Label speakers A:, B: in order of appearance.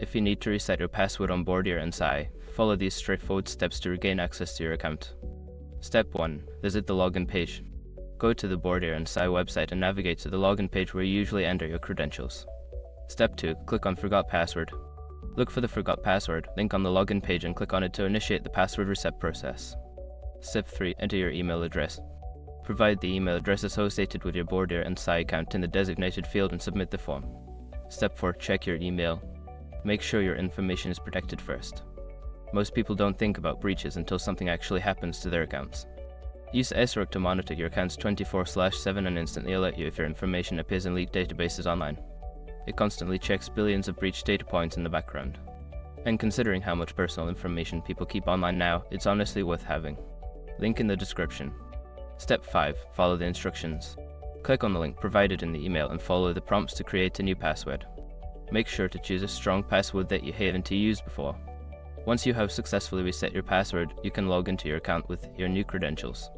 A: If you need to reset your password on Bordier Cie, follow these straightforward steps to regain access to your account. Step 1. Visit the login page. Go to the Bordier Cie website and navigate to the login page where you usually enter your credentials. Step 2. Click on Forgot Password. Look for the Forgot Password link on the login page and click on it to initiate the password reset process. Step 3. Enter your email address. Provide the email address associated with your Bordier Cie account in the designated field and submit the form. Step 4. Check your email. Make sure your information is protected first. Most people don't think about breaches until something actually happens to their accounts. Use SROC to monitor your accounts 24/7 and instantly alert you if your information appears in leaked databases online. It constantly checks billions of breached data points in the background. And considering how much personal information people keep online now, it's honestly worth having. Link in the description. Step 5. Follow the instructions. Click on the link provided in the email and follow the prompts to create a new password. Make sure to choose a strong password that you haven't used before. Once you have successfully reset your password, you can log into your account with your new credentials.